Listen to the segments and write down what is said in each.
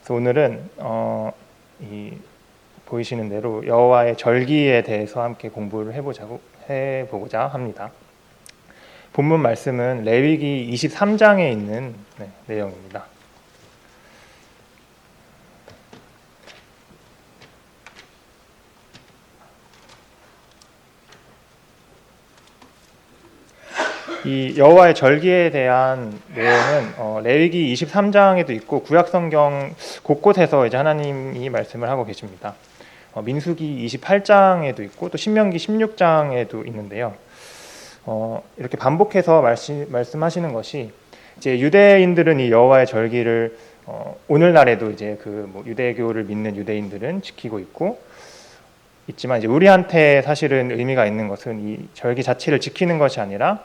그래서 오늘은 보이시는 대로 여호와의 절기에 대해서 함께 공부를 해보고자 합니다. 본문 말씀은 레위기 23장에 있는 내용입니다. 이 여호와의 절기에 대한 내용은 레위기 23장에도 있고 구약성경 곳곳에서 이제 하나님이 말씀을 하고 계십니다. 민수기 28장에도 있고 또 신명기 16장에도 있는데요. 이렇게 반복해서 말씀하시는 것이 이제 유대인들은 이 여호와의 절기를 오늘날에도 이제 유대교를 믿는 유대인들은 지키고 있지만 이제 우리한테 사실은 의미가 있는 것은 이 절기 자체를 지키는 것이 아니라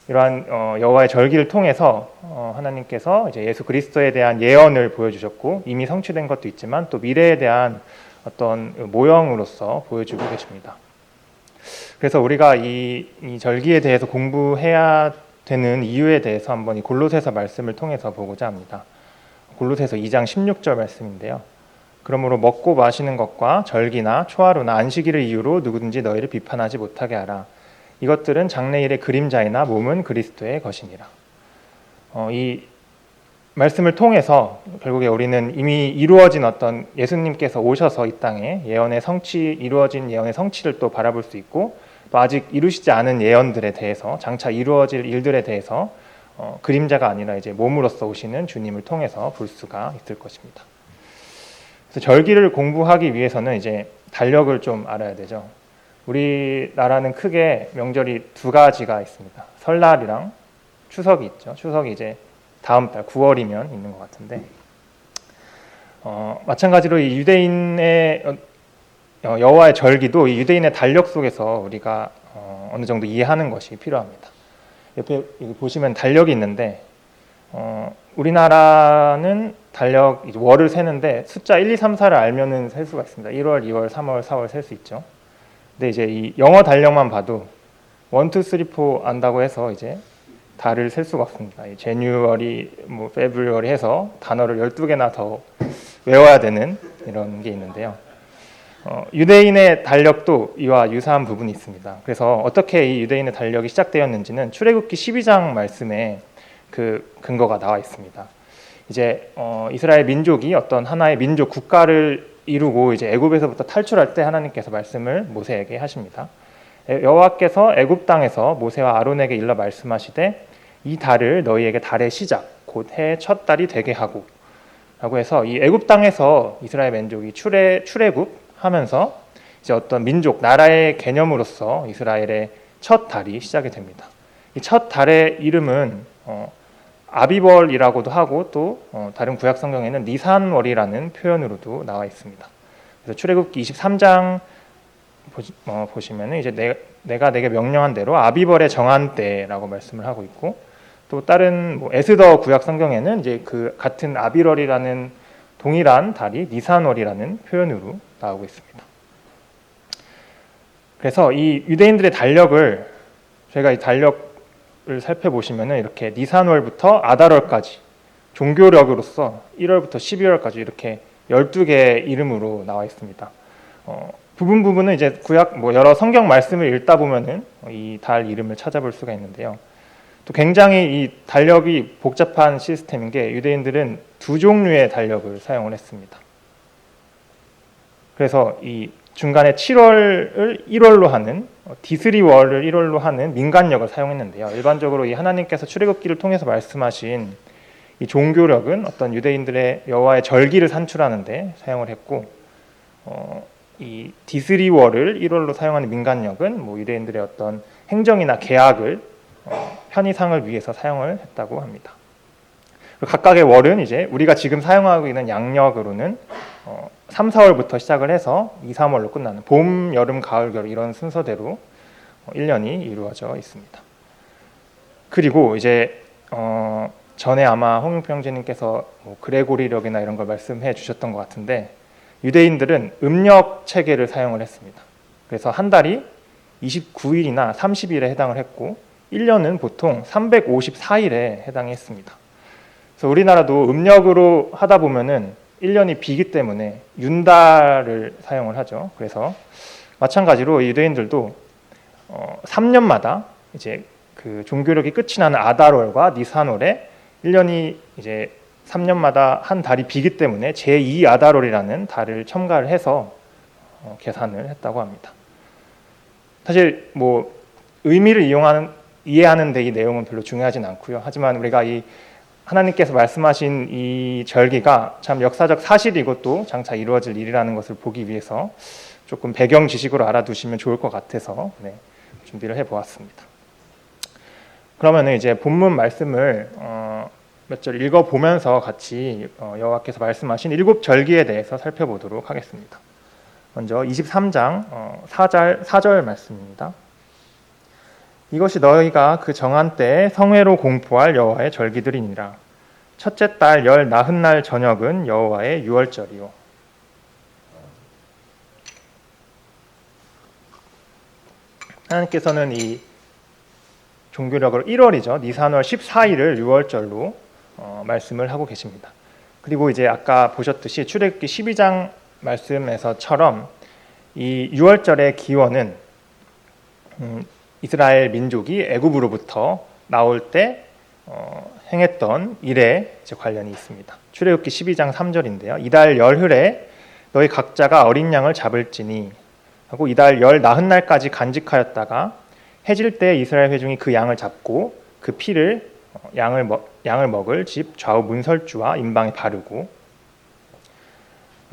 이러한 여호와의 절기를 통해서 하나님께서 이제 예수 그리스도에 대한 예언을 보여주셨고 이미 성취된 것도 있지만 또 미래에 대한 어떤 모형으로서 보여주고 계십니다. 그래서 우리가 이 절기에 대해서 공부해야 되는 이유에 대해서 한번 이 골로새서 말씀을 통해서 보고자 합니다. 골로새서 2장 16절 말씀인데요. 그러므로 먹고 마시는 것과 절기나 초하루나 안식일을 이유로 누구든지 너희를 비판하지 못하게 하라. 이것들은 장래일의 그림자이나 몸은 그리스도의 것이니라. 이 말씀을 통해서 결국에 우리는 이미 이루어진 어떤 예수님께서 오셔서 이 땅에 이루어진 예언의 성취를 또 바라볼 수 있고 또 아직 이루시지 않은 예언들에 대해서 장차 이루어질 일들에 대해서 그림자가 아니라 이제 몸으로서 오시는 주님을 통해서 볼 수가 있을 것입니다. 그래서 절기를 공부하기 위해서는 이제 달력을 좀 알아야 되죠. 우리나라는 크게 명절이 두 가지가 있습니다. 설날이랑 추석이 있죠. 추석이 이제 다음 달 9월이면 있는 것 같은데 마찬가지로 이 유대인의 여호와의 절기도 이 유대인의 달력 속에서 우리가 어느 정도 이해하는 것이 필요합니다. 옆에 보시면 달력이 있는데 우리나라는 달력 월을 세는데 숫자 1, 2, 3, 4를 알면은 셀 수가 있습니다. 1월, 2월, 3월, 4월 셀 수 있죠. 근데 이제 이 영어 달력만 봐도 1, 2, 3, 4 안다고 해서 이제 달을 셀 수가 없습니다. 이 January, February 해서 단어를 12개나 더 외워야 되는 이런 게 있는데요. 유대인의 달력도 이와 유사한 부분이 있습니다. 그래서 어떻게 이 유대인의 달력이 시작되었는지는 출애굽기 12장 말씀에 그 근거가 나와 있습니다. 이제 이스라엘 민족이 어떤 하나의 민족 국가를 이루고 이제 애굽에서부터 탈출할 때 하나님께서 말씀을 모세에게 하십니다. 여호와께서 애굽 땅에서 모세와 아론에게 일러 말씀하시되 이 달을 너희에게 달의 시작 곧 해의 첫 달이 되게 하고 라고 해서 이 애굽 땅에서 이스라엘 민족이 출애굽하면서 이제 어떤 민족 나라의 개념으로서 이스라엘의 첫 달이 시작이 됩니다. 이 첫 달의 이름은 아비벌이라고도 하고 또 다른 구약 성경에는 니산월이라는 표현으로도 나와 있습니다. 그래서 출애굽기 23장 보시면은 이제 내가 내게 명령한 대로 아비벌의 정한 때라고 말씀을 하고 있고 또 다른 에스더 구약 성경에는 이제 그 같은 아비벌이라는 동일한 달이 니산월이라는 표현으로 나오고 있습니다. 그래서 이 유대인들의 달력을 저희가 이 달력을 살펴보시면은 이렇게 니산월부터 아달월까지 종교력으로서 1월부터 12월까지 이렇게 12개의 이름으로 나와 있습니다. 부분은 이제 구약 여러 성경 말씀을 읽다 보면은 이 달 이름을 찾아볼 수가 있는데요. 또 굉장히 이 달력이 복잡한 시스템인 게 유대인들은 두 종류의 달력을 사용을 했습니다. 그래서 이 중간에 7월을 1월로 하는 디스리월을 1월로 하는 민간력을 사용했는데요. 일반적으로 이 하나님께서 출애굽기를 통해서 말씀하신 이 종교력은 어떤 유대인들의 여호와의 절기를 산출하는데 사용을 했고 이 디스리월을 1월로 사용하는 민간력은 유대인들의 어떤 행정이나 계약을 편의상을 위해서 사용을 했다고 합니다. 각각의 월은 이제 우리가 지금 사용하고 있는 양력으로는 3, 4월부터 시작을 해서 2, 3월로 끝나는 봄, 여름, 가을, 겨울 이런 순서대로 1년이 이루어져 있습니다. 그리고 이제 전에 아마 홍영표 형제님께서 그레고리력이나 이런 걸 말씀해 주셨던 것 같은데 유대인들은 음력 체계를 사용을 했습니다. 그래서 한 달이 29일이나 30일에 해당을 했고 1년은 보통 354일에 해당했습니다. 그래서 우리나라도 음력으로 하다 보면은 1년이 비기 때문에 윤달을 사용을 하죠. 그래서 마찬가지로 유대인들도 3년마다 이제 그 종교력이 끝이 나는 아달월과 니산월에 1년이 이제 3년마다 한 달이 비기 때문에 제2 아달월이라는 달을 첨가를 해서 계산을 했다고 합니다. 사실 뭐 의미를 이해하는 데 이 내용은 별로 중요하진 않고요. 하지만 우리가 이 하나님께서 말씀하신 이 절기가 참 역사적 사실이고 또 장차 이루어질 일이라는 것을 보기 위해서 조금 배경 지식으로 알아두시면 좋을 것 같아서 준비를 해보았습니다. 그러면 이제 본문 말씀을 몇 절 읽어보면서 같이 여호와께서 말씀하신 7절기에 대해서 살펴보도록 하겠습니다. 먼저 23장 4절 말씀입니다. 이것이 너희가 그 정한 때에 성회로 공포할 여호와의 절기들이니라. 첫째 달 열 나흔 날 저녁은 여호와의 유월절이요. 하나님께서는 이 종교력으로 1월이죠. 니산월 14일을 유월절로 말씀을 하고 계십니다. 그리고 이제 아까 보셨듯이 출애굽기 12장 말씀에서처럼 이 유월절의 기원은 이스라엘 민족이 애굽으로부터 나올 때 행했던 일에 관련이 있습니다. 출애굽기 12장 3절인데요. 이달 열흘에 너희 각자가 어린 양을 잡을지니 하고 이달 열 나흔 날까지 간직하였다가 해질 때 이스라엘 회중이 그 양을 잡고 그 피를 양을 먹을 집 좌우 문설주와 임방에 바르고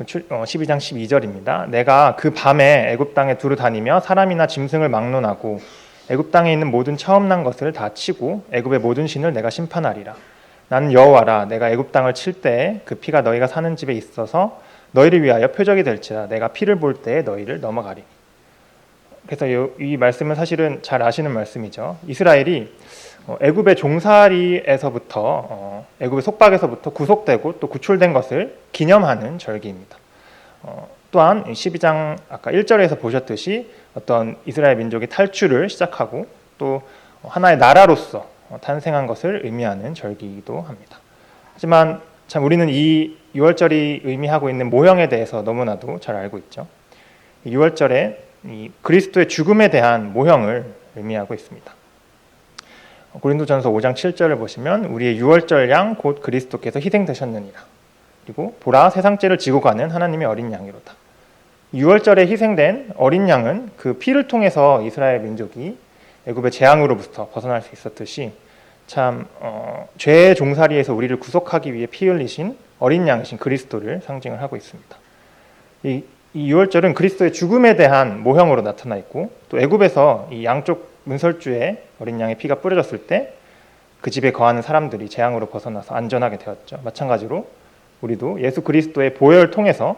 12장 12절입니다. 내가 그 밤에 애굽 땅에 두루 다니며 사람이나 짐승을 막론하고 애굽 땅에 있는 모든 처음 난 것을 다 치고 애굽의 모든 신을 내가 심판하리라. 나는 여호와라. 내가 애굽 땅을 칠 때에 그 피가 너희가 사는 집에 있어서 너희를 위하여 표적이 될지라. 내가 피를 볼 때에 너희를 넘어가리니. 그래서 이 말씀은 사실은 잘 아시는 말씀이죠. 이스라엘이 애굽의 종살이에서부터 애굽의 속박에서부터 구속되고 또 구출된 것을 기념하는 절기입니다. 또한 12장 아까 1절에서 보셨듯이 어떤 이스라엘 민족이 탈출을 시작하고 또 하나의 나라로서 탄생한 것을 의미하는 절기이기도 합니다. 하지만 참 우리는 이 유월절이 의미하고 있는 모형에 대해서 너무나도 잘 알고 있죠. 유월절에 이 그리스도의 죽음에 대한 모형을 의미하고 있습니다. 고린도전서 5장 7절을 보시면 우리의 유월절 양 곧 그리스도께서 희생되셨느니라. 그리고 보라 세상죄를 지고 가는 하나님의 어린 양이로다. 유월절에 희생된 어린 양은 그 피를 통해서 이스라엘 민족이 애굽의 재앙으로부터 벗어날 수 있었듯이 참 죄의 종살이에서 우리를 구속하기 위해 피 흘리신 어린 양이신 그리스도를 상징을 하고 있습니다. 이 유월절은 그리스도의 죽음에 대한 모형으로 나타나 있고 또 애굽에서 이 양쪽 문설주에 어린 양의 피가 뿌려졌을 때 그 집에 거하는 사람들이 재앙으로 벗어나서 안전하게 되었죠. 마찬가지로 우리도 예수 그리스도의 보혈을 통해서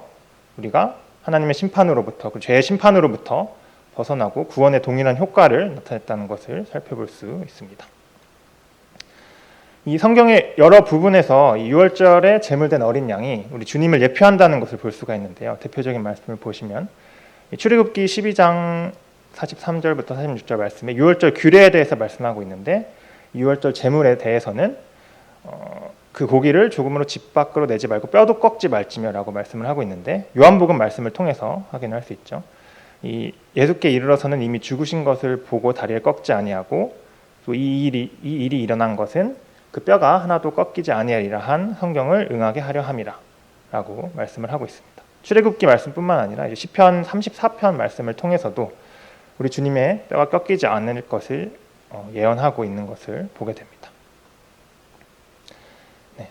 우리가 하나님의 심판으로부터 그 죄의 심판으로부터 벗어나고 구원의 동일한 효과를 나타냈다는 것을 살펴볼 수 있습니다. 이 성경의 여러 부분에서 이 유월절에 제물된 어린 양이 우리 주님을 예표한다는 것을 볼 수가 있는데요. 대표적인 말씀을 보시면 출애굽기 12장 43절부터 46절 말씀에 유월절 규례에 대해서 말씀하고 있는데 유월절 제물에 대해서는 그 고기를 조금으로 집 밖으로 내지 말고 뼈도 꺾지 말지며라고 말씀을 하고 있는데 요한복음 말씀을 통해서 확인할 수 있죠. 이 예수께 이르러서는 이미 죽으신 것을 보고 다리를 꺾지 아니하고 또 이 일이 일어난 것은 그 뼈가 하나도 꺾이지 아니하리라 한 성경을 응하게 하려 함이라라고 말씀을 하고 있습니다. 출애굽기 말씀뿐만 아니라 이제 시편 34편 말씀을 통해서도 우리 주님의 뼈가 꺾이지 않을 것을 예언하고 있는 것을 보게 됩니다.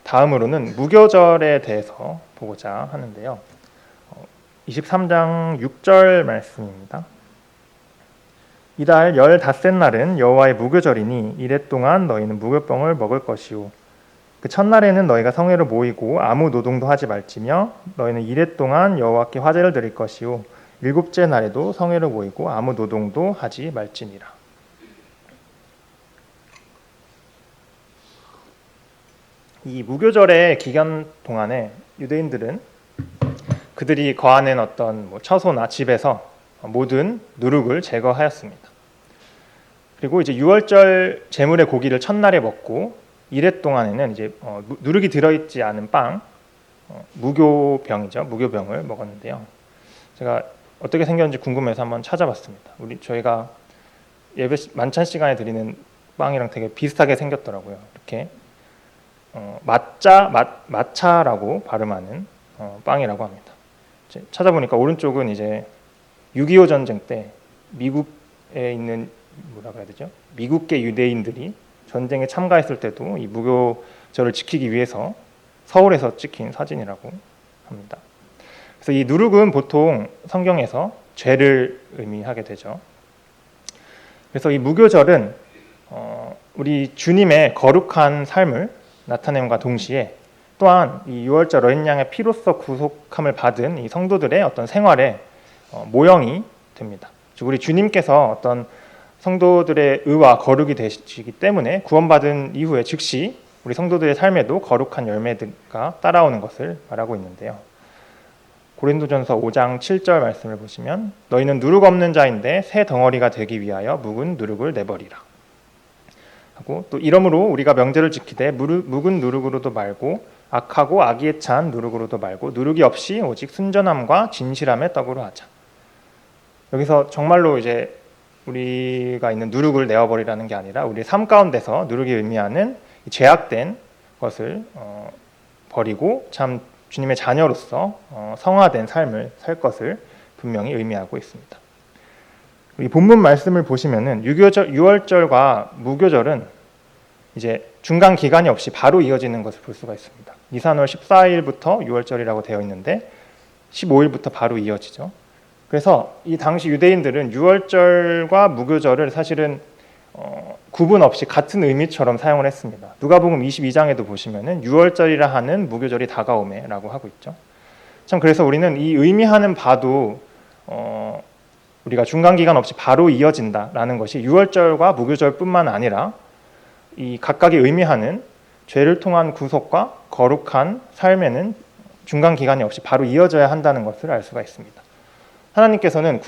다음으로는 무교절에 대해서 보고자 하는데요. 23장 6절 말씀입니다. 이달 열 닷새 날은 여호와의 무교절이니 이래 동안 너희는 무교병을 먹을 것이요 그 첫날에는 너희가 성회로 모이고 아무 노동도 하지 말지며 너희는 이래 동안 여호와께 화제를 드릴 것이요 일곱째 날에도 성회로 모이고 아무 노동도 하지 말지니라. 이 무교절의 기간 동안에 유대인들은 그들이 거하는 어떤 처소나 집에서 모든 누룩을 제거하였습니다. 그리고 이제 유월절 제물의 고기를 첫날에 먹고 이래 동안에는 이제 누룩이 들어있지 않은 빵, 무교병이죠. 무교병을 먹었는데요. 제가 어떻게 생겼는지 궁금해서 한번 찾아봤습니다. 저희가 예배 만찬 시간에 드리는 빵이랑 되게 비슷하게 생겼더라고요. 이렇게 마차라고 발음하는 빵이라고 합니다. 이제 찾아보니까 오른쪽은 이제 6.25 전쟁 때 미국에 있는 뭐라고 해야 되죠? 미국계 유대인들이 전쟁에 참가했을 때도 이 무교절을 지키기 위해서 서울에서 찍힌 사진이라고 합니다. 그래서 이 누룩은 보통 성경에서 죄를 의미하게 되죠. 그래서 이 무교절은 우리 주님의 거룩한 삶을 나타냄과 동시에 또한 이 유월절 어린 양의 피로써 구속함을 받은 이 성도들의 어떤 생활의 모형이 됩니다. 즉 우리 주님께서 어떤 성도들의 의와 거룩이 되시기 때문에 구원받은 이후에 즉시 우리 성도들의 삶에도 거룩한 열매가 따라오는 것을 말하고 있는데요. 고린도전서 5장 7절 말씀을 보시면 너희는 누룩 없는 자인데 새 덩어리가 되기 위하여 묵은 누룩을 내버리라 하고, 또 이러므로 우리가 명제를 지키되 묵은 누룩으로도 말고 악하고 악의에 찬 누룩으로도 말고 누룩이 없이 오직 순전함과 진실함의 떡으로 하자. 여기서 정말로 이제 우리가 있는 누룩을 내어버리라는 게 아니라 우리 삶 가운데서 누룩이 의미하는 죄악된 것을 버리고 참 주님의 자녀로서 성화된 삶을 살 것을 분명히 의미하고 있습니다. 이 본문 말씀을 보시면은 유월절과 무교절은 이제 중간 기간이 없이 바로 이어지는 것을 볼 수가 있습니다. 니산월 14일부터 유월절이라고 되어 있는데 15일부터 바로 이어지죠. 그래서 이 당시 유대인들은 유월절과 무교절을 사실은 구분 없이 같은 의미처럼 사용을 했습니다. 누가복음 22장에도 보시면은 유월절이라 하는 무교절이 다가오매라고 하고 있죠. 참 그래서 우리는 이 의미하는 바도 우리가 중간 기간 없이 바로 이어진다라는 것이 유월절과 무교절뿐만 아니라 이 각각의 의미하는 죄를 통한 구속과 거룩한 삶에는 중간 기간이 없이 바로 이어져야 한다는 것을 알 수가 있습니다. 하나님께서는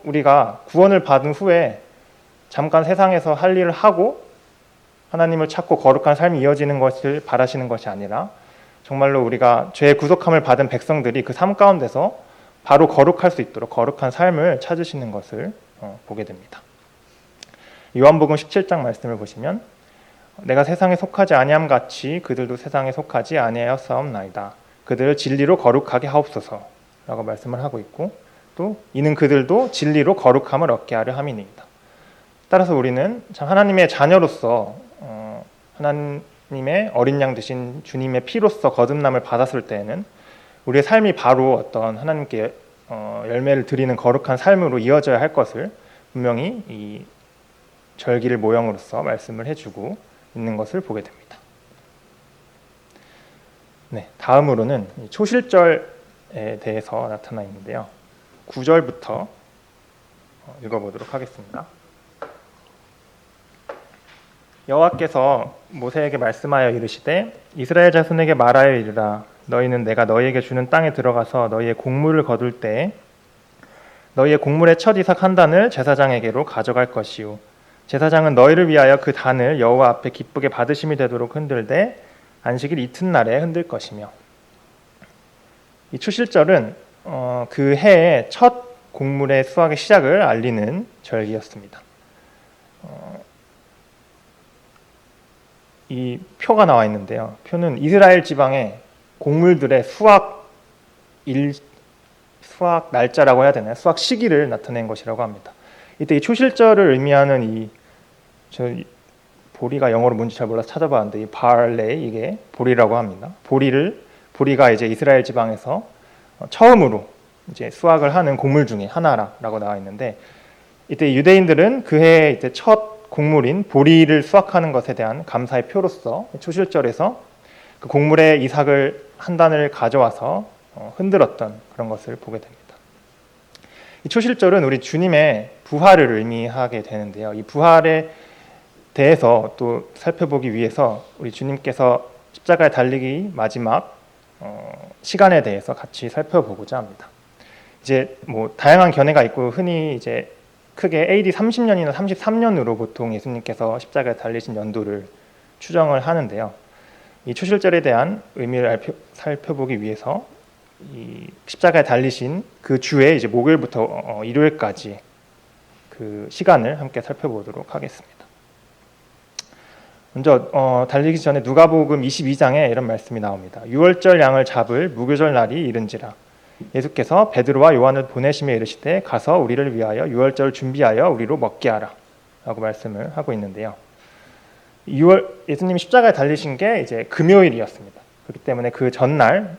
우리가 구원을 받은 후에 잠깐 세상에서 할 일을 하고 하나님을 찾고 거룩한 삶이 이어지는 것을 바라시는 것이 아니라 정말로 우리가 죄의 구속함을 받은 백성들이 그 삶 가운데서 바로 거룩할 수 있도록 거룩한 삶을 찾으시는 것을 보게 됩니다. 요한복음 17장 말씀을 보시면 내가 세상에 속하지 아니함 같이 그들도 세상에 속하지 아니하였사옵나이다. 그들을 진리로 거룩하게 하옵소서라고 말씀을 하고 있고, 또 이는 그들도 진리로 거룩함을 얻게 하려 함이니이다. 따라서 우리는 참 하나님의 자녀로서 하나님의 어린 양 되신 주님의 피로써 거듭남을 받았을 때에는 우리의 삶이 바로 어떤 하나님께 열매를 드리는 거룩한 삶으로 이어져야 할 것을 분명히 이 절기를 모형으로서 말씀을 해주고 있는 것을 보게 됩니다. 네, 다음으로는 초실절에 대해서 나타나 있는데요. 9절부터 읽어보도록 하겠습니다. 여호와께서 모세에게 말씀하여 이르시되 이스라엘 자손에게 말하여 이르라. 너희는 내가 너희에게 주는 땅에 들어가서 너희의 곡물을 거둘 때에 너희의 곡물의 첫 이삭 한 단을 제사장에게로 가져갈 것이요 제사장은 너희를 위하여 그 단을 여호와 앞에 기쁘게 받으심이 되도록 흔들되 안식일 이튿날에 흔들 것이며. 이 초실절은 그 해의 첫 곡물의 수확의 시작을 알리는 절기였습니다. 이 표가 나와 있는데요. 표는 이스라엘 지방의 곡물들의 수확 날짜라고 해야 되나요? 수확 시기를 나타낸 것이라고 합니다. 이때 이 초실절을 의미하는 보리가 영어로 뭔지 잘 몰라서 찾아봤는데 이 바알레 이게 보리라고 합니다. 보리가 이제 이스라엘 지방에서 처음으로 이제 수확을 하는 곡물 중에 하나라고 나와 있는데, 이때 유대인들은 그해 이제 첫 곡물인 보리를 수확하는 것에 대한 감사의 표로서 초실절에서 그 곡물의 이삭을 한 단을 가져와서 흔들었던 그런 것을 보게 됩니다. 이 초실절은 우리 주님의 부활을 의미하게 되는데요. 이 부활에 대해서 또 살펴보기 위해서 우리 주님께서 십자가에 달리기 마지막 시간에 대해서 같이 살펴보고자 합니다. 이제 다양한 견해가 있고 흔히 이제 크게 AD 30년이나 33년으로 보통 예수님께서 십자가에 달리신 연도를 추정을 하는데요. 이 초실절에 대한 의미를 살펴보기 위해서 이 십자가에 달리신 그 주에 이제 목요일부터 일요일까지 그 시간을 함께 살펴보도록 하겠습니다. 먼저 달리기 전에 누가복음 22장에 이런 말씀이 나옵니다. 유월절 양을 잡을 무교절 날이 이른지라. 예수께서 베드로와 요한을 보내시며 이르시되 가서 우리를 위하여 유월절을 준비하여 우리로 먹게 하라 라고 말씀을 하고 있는데요. 예수님이 십자가에 달리신 게 이제 금요일이었습니다. 그렇기 때문에 그 전날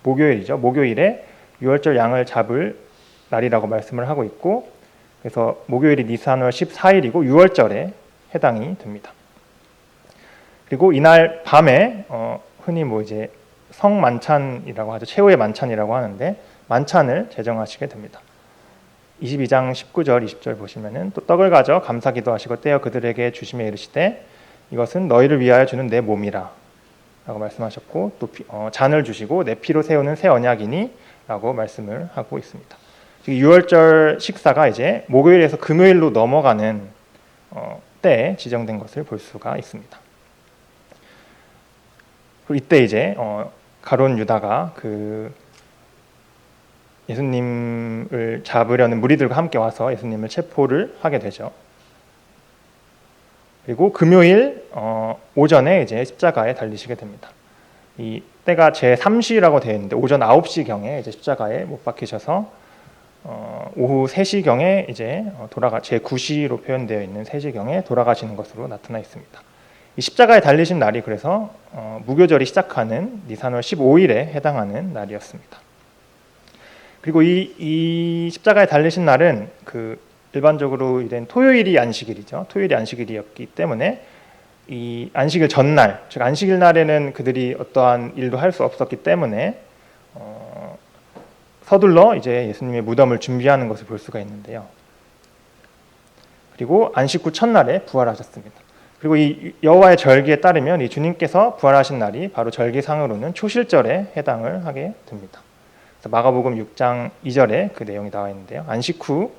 목요일이죠. 목요일에 유월절 양을 잡을 날이라고 말씀을 하고 있고, 그래서 목요일이 니산월 14일이고 유월절에 해당이 됩니다. 그리고 이날 밤에 흔히 뭐 이제 성만찬이라고 하죠. 최후의 만찬이라고 하는데 만찬을 제정하시게 됩니다. 22장 19절 20절 보시면은 또 떡을 가져 감사기도 하시고 떼어 그들에게 주시며 이르시되 이것은 너희를 위하여 주는 내 몸이라 라고 말씀하셨고, 또 잔을 주시고 내 피로 세우는 새 언약이니 라고 말씀을 하고 있습니다. 유월절 식사가 이제 목요일에서 금요일로 넘어가는 때에 지정된 것을 볼 수가 있습니다. 그리고 이때 이제 가룟 유다가 그 예수님을 잡으려는 무리들과 함께 와서 예수님을 체포를 하게 되죠. 그리고 금요일 오전에 이제 십자가에 달리시게 됩니다. 이 때가 제3시라고 되어 있는데 오전 9시경에 이제 십자가에 못 박히셔서 오후 3시경에 이제 제9시로 표현되어 있는 3시경에 돌아가시는 것으로 나타나 있습니다. 이 십자가에 달리신 날이 그래서 무교절이 시작하는 니산월 15일에 해당하는 날이었습니다. 그리고 이 십자가에 달리신 날은 그 일반적으로 이런 토요일이 안식일이죠. 토요일이 안식일이었기 때문에 이 안식일 전날, 즉 안식일 날에는 그들이 어떠한 일도 할 수 없었기 때문에 서둘러 이제 예수님의 무덤을 준비하는 것을 볼 수가 있는데요. 그리고 안식 후 첫날에 부활하셨습니다. 그리고 이 여호와의 절기에 따르면 이 주님께서 부활하신 날이 바로 절기상으로는 초실절에 해당을 하게 됩니다. 그래서 마가복음 6장 2절에 그 내용이 나와 있는데요. 안식 후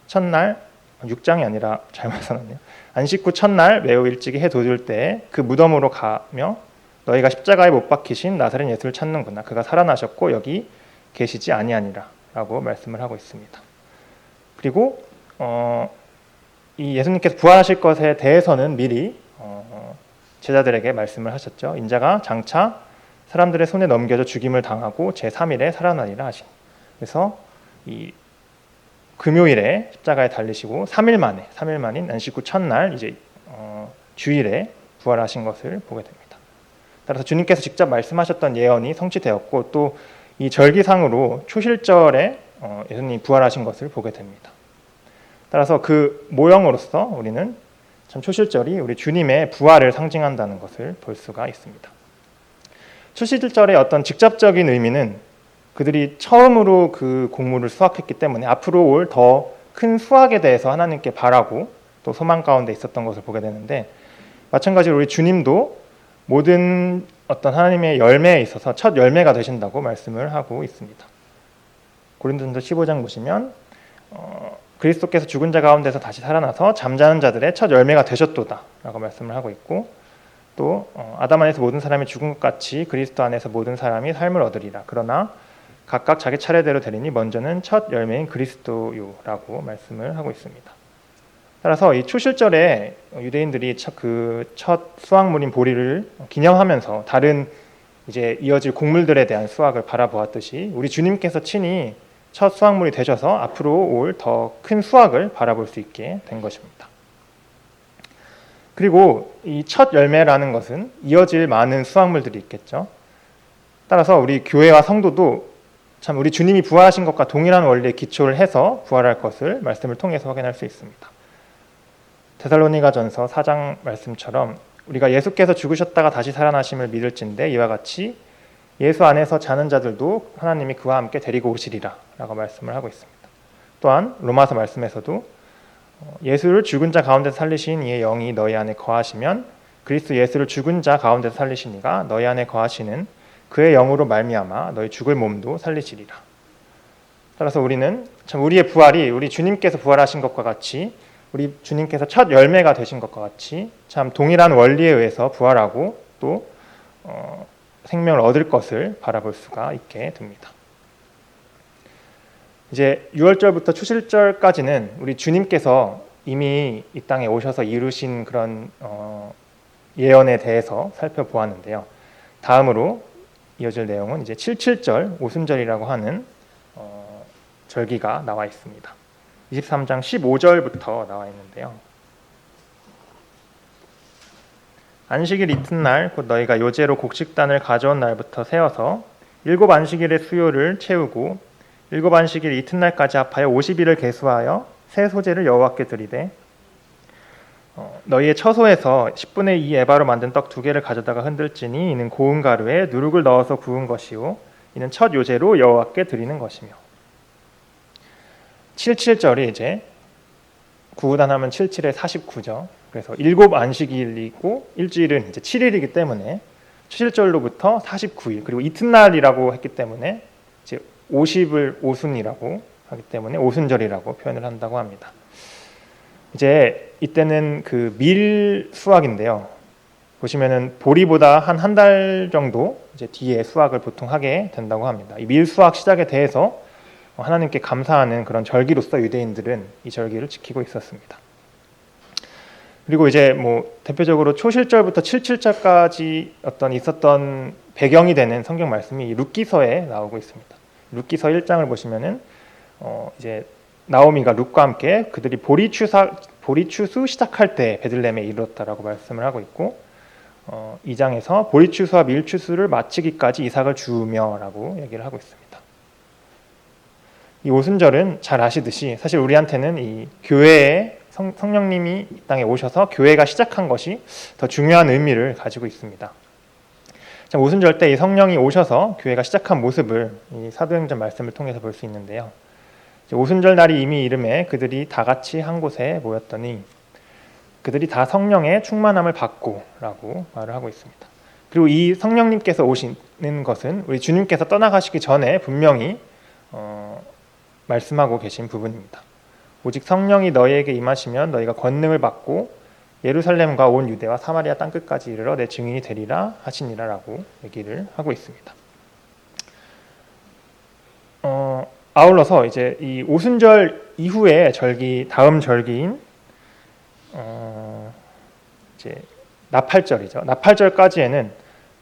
첫날, 6장이 아니라 잘못 써놨네요. 안식 후 첫날 매우 일찍이 해 돋을 때에 그 무덤으로 가며 너희가 십자가에 못 박히신 나사렛 예수를 찾는구나. 그가 살아나셨고 여기 계시지 아니하니라 라고 말씀을 하고 있습니다. 그리고 이 예수님께서 부활하실 것에 대해서는 미리 제자들에게 말씀을 하셨죠. 인자가 장차 사람들의 손에 넘겨져 죽임을 당하고 제3일에 살아나리라 하시니. 그래서 이 금요일에 십자가에 달리시고 3일 만인 안식 후 첫날 이제 주일에 부활하신 것을 보게 됩니다. 따라서 주님께서 직접 말씀하셨던 예언이 성취되었고 또 이 절기상으로 초실절에 예수님이 부활하신 것을 보게 됩니다. 따라서 그 모형으로서 우리는 참 초실절이 우리 주님의 부활을 상징한다는 것을 볼 수가 있습니다. 초실절의 어떤 직접적인 의미는 그들이 처음으로 그 곡물을 수확했기 때문에 앞으로 올 더 큰 수확에 대해서 하나님께 바라고 또 소망 가운데 있었던 것을 보게 되는데, 마찬가지로 우리 주님도 모든 어떤 하나님의 열매에 있어서 첫 열매가 되신다고 말씀을 하고 있습니다. 고린도전서 15장 보시면 그리스도께서 죽은 자 가운데서 다시 살아나서 잠자는 자들의 첫 열매가 되셨도다 라고 말씀을 하고 있고, 또 아담 안에서 모든 사람이 죽은 것 같이 그리스도 안에서 모든 사람이 삶을 얻으리라. 그러나 각각 자기 차례대로 되리니 먼저는 첫 열매인 그리스도요라고 말씀을 하고 있습니다. 따라서 이 초실절에 유대인들이 그 첫 수확물인 보리를 기념하면서 다른 이제 이어질 곡물들에 대한 수확을 바라보았듯이 우리 주님께서 친히 첫 수확물이 되셔서 앞으로 올 더 큰 수확을 바라볼 수 있게 된 것입니다. 그리고 이 첫 열매라는 것은 이어질 많은 수확물들이 있겠죠. 따라서 우리 교회와 성도도 참 우리 주님이 부활하신 것과 동일한 원리에 기초를 해서 부활할 것을 말씀을 통해서 확인할 수 있습니다. 데살로니가전서 4장 말씀처럼 우리가 예수께서 죽으셨다가 다시 살아나심을 믿을진대 이와 같이 예수 안에서 자는 자들도 하나님이 그와 함께 데리고 오시리라 라고 말씀을 하고 있습니다. 또한 로마서 말씀에서도 예수를 죽은 자 가운데서 살리신 이의 영이 너희 안에 거하시면 그리스도 예수를 죽은 자 가운데서 살리신 이가 너희 안에 거하시는 그의 영으로 말미암아 너희 죽을 몸도 살리시리라. 따라서 우리는 참 우리의 부활이 우리 주님께서 부활하신 것과 같이 우리 주님께서 첫 열매가 되신 것과 같이 참 동일한 원리에 의해서 부활하고 또 생명을 얻을 것을 바라볼 수가 있게 됩니다. 이제 6월절부터 추실절까지는 우리 주님께서 이미 이 땅에 오셔서 이루신 그런 예언에 대해서 살펴보았는데요. 다음으로 이어질 내용은 이제 77절 오순절이라고 하는 절기가 나와 있습니다. 23장 15절부터 나와 있는데요. 안식일 이튿날 곧 너희가 요제로 곡식단을 가져온 날부터 세어서 7 안식일의 수요를 채우고 7 안식일 이튿날까지 합하여 50일을 계수하여 새 소제를 여호와께 드리되 너희의 처소에서 10분의 2 에바로 만든 떡 2개를 가져다가 흔들지니 이는 고운 가루에 누룩을 넣어서 구운 것이요 이는 첫 요제로 여호와께 드리는 것이며 77절이 이제 구우단하면 77에 49죠. 그래서 7 안식일이고 일주일은 이제 7일이기 때문에 7절로부터 49일 그리고 이튿날이라고 했기 때문에 이제 50을 오순이라고 하기 때문에 오순절이라고 표현을 한다고 합니다. 이제 이때는 그 밀 수확인데요. 보시면은 보리보다 한 달 정도 이제 뒤에 수확을 보통 하게 된다고 합니다. 이 밀 수확 시작에 대해서 하나님께 감사하는 그런 절기로서 유대인들은 이 절기를 지키고 있었습니다. 그리고 이제 뭐 대표적으로 초실절부터 77절까지 있었던 배경이 되는 성경 말씀이 룻기서에 나오고 있습니다. 룻기서 1장을 보시면은 이제 나오미가 룻과 함께 그들이 보리추수 시작할 때 베들레헴에 이르렀다라고 말씀을 하고 있고 2장에서 보리추수와 밀추수를 마치기까지 이삭을 주우며라고 얘기를 하고 있습니다. 이 오순절은 잘 아시듯이 사실 우리한테는 이 교회에 성령님이 이 땅에 오셔서 교회가 시작한 것이 더 중요한 의미를 가지고 있습니다. 오순절 때 이 성령이 오셔서 교회가 시작한 모습을 이 사도행전 말씀을 통해서 볼 수 있는데요. 오순절 날이 이미 이름에 그들이 다 같이 한 곳에 모였더니 그들이 다 성령의 충만함을 받고라고 말을 하고 있습니다. 그리고 이 성령님께서 오시는 것은 우리 주님께서 떠나가시기 전에 분명히 말씀하고 계신 부분입니다. 오직 성령이 너희에게 임하시면 너희가 권능을 받고 예루살렘과 온 유대와 사마리아 땅끝까지 이르러 내 증인이 되리라 하시니라라고 얘기를 하고 있습니다. 아울러서 이제 이 오순절 이후의 절기 다음 절기인 이제 나팔절이죠. 나팔절까지에는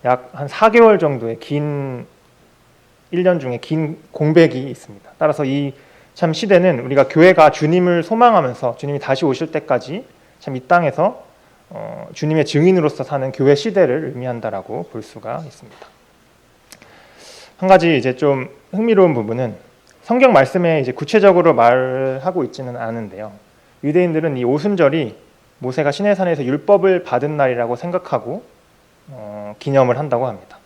약 한 4개월 정도의 긴 1년 중에 긴 공백이 있습니다. 따라서 이 참 시대는 우리가 교회가 주님을 소망하면서 주님이 다시 오실 때까지 참 이 땅에서 주님의 증인으로서 사는 교회 시대를 의미한다라고 볼 수가 있습니다. 한 가지 이제 좀 흥미로운 부분은 성경 말씀에 이제 구체적으로 말하고 있지는 않은데요. 유대인들은 이 오순절이 모세가 시내산에서 율법을 받은 날이라고 생각하고 기념을 한다고 합니다.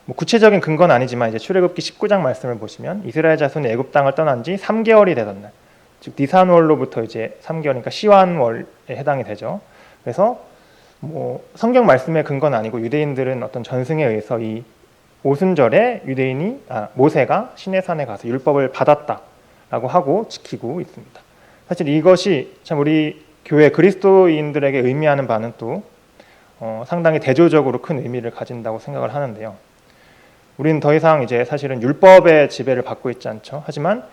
뭐 구체적인 근거는 아니지만 이제 출애굽기 19장 말씀을 보시면 이스라엘 자손이 애굽 땅을 떠난 지 3개월이 되던 날, 즉 니산월로부터 이제 3개월이니까 시완월에 해당이 되죠. 그래서 뭐 성경 말씀의 근거는 아니고 유대인들은 어떤 전승에 의해서 이 오순절에 모세가 시내산에 가서 율법을 받았다라고 하고 지키고 있습니다. 사실 이것이 참 우리 교회 그리스도인들에게 의미하는 바는 또 상당히 대조적으로 큰 의미를 가진다고 생각을 하는데요. 우리는 더 이상 이제 사실은 율법의 지배를 받고 있지 않죠. 하지만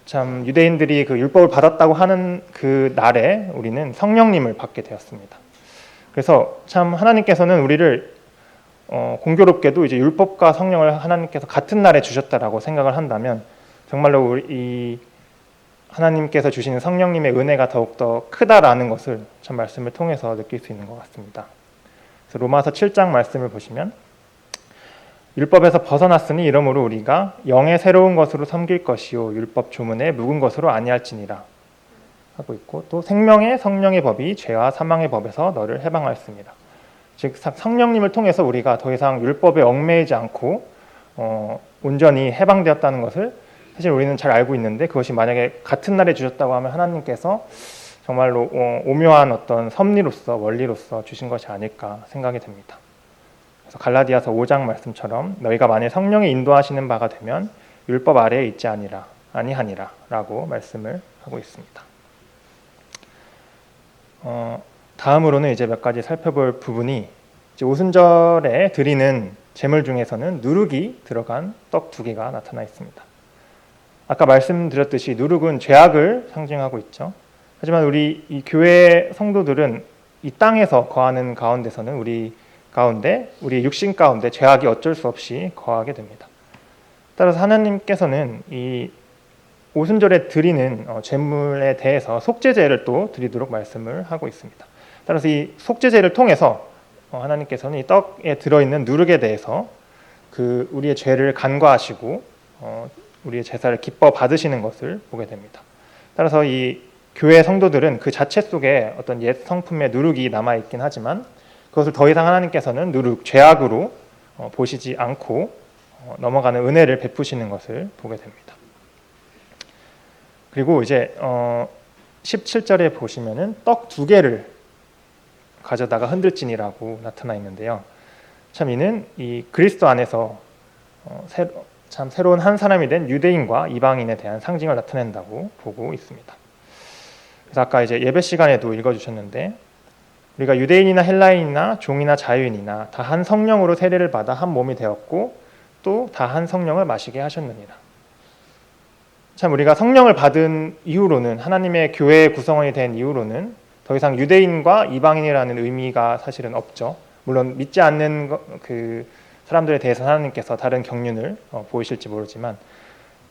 참 유대인들이 그 율법을 받았다고 하는 그 날에 우리는 성령님을 받게 되었습니다. 그래서 참 하나님께서는 우리를 공교롭게도 이제 율법과 성령을 하나님께서 같은 날에 주셨다라고 생각을 한다면 정말로 이 하나님께서 주시는 성령님의 은혜가 더욱더 크다라는 것을 참 말씀을 통해서 느낄 수 있는 것 같습니다. 그래서 로마서 7장 말씀을 보시면 율법에서 벗어났으니 이러므로 우리가 영의 새로운 것으로 섬길 것이요 율법 조문에 묵은 것으로 아니할지니라 하고 있고 또 생명의 성령의 법이 죄와 사망의 법에서 너를 해방하였습니다. 즉 성령님을 통해서 우리가 더 이상 율법에 얽매이지 않고 온전히 해방되었다는 것을 사실 우리는 잘 알고 있는데 그것이 만약에 같은 날에 주셨다고 하면 하나님께서 정말로 오묘한 어떤 섭리로서 원리로서 주신 것이 아닐까 생각이 됩니다. 그래서 갈라디아서 5장 말씀처럼 너희가 만일 성령의 인도하시는 바가 되면 율법 아래에 있지 아니하니라 라고 말씀을 하고 있습니다. 다음으로는 이제 몇 가지 살펴볼 부분이 이제 오순절에 드리는 제물 중에서는 누룩이 들어간 떡 2개가 나타나 있습니다. 아까 말씀드렸듯이 누룩은 죄악을 상징하고 있죠. 하지만 우리 이 교회 성도들은 이 땅에서 거하는 가운데서는 우리 육신 가운데 죄악이 어쩔 수 없이 거하게 됩니다. 따라서 하나님께서는 이 오순절에 드리는 제물에 대해서 속죄제를 또 드리도록 말씀을 하고 있습니다. 따라서 이 속죄제를 통해서 하나님께서는 이 떡에 들어있는 누룩에 대해서 그 우리의 죄를 간과하시고 우리의 제사를 기뻐 받으시는 것을 보게 됩니다. 따라서 이 교회 성도들은 그 자체 속에 어떤 옛 성품의 누룩이 남아있긴 하지만 그것을 더 이상 하나님께서는 누룩, 죄악으로 보시지 않고 넘어가는 은혜를 베푸시는 것을 보게 됩니다. 그리고 이제 17절에 보시면은 떡 2개를 가져다가 흔들지니라고 나타나 있는데요. 참 이는 이 그리스도 안에서 참 새로운 한 사람이 된 유대인과 이방인에 대한 상징을 나타낸다고 보고 있습니다. 그래서 아까 이제 예배 시간에도 읽어주셨는데 우리가 유대인이나 헬라인이나 종이나 자유인이나 다 한 성령으로 세례를 받아 한 몸이 되었고 또 다 한 성령을 마시게 하셨느니라. 참 우리가 성령을 받은 이후로는 하나님의 교회의 구성원이 된 이후로는 더 이상 유대인과 이방인이라는 의미가 사실은 없죠. 물론 믿지 않는 그 사람들에 대해서 하나님께서 다른 경륜을 보이실지 모르지만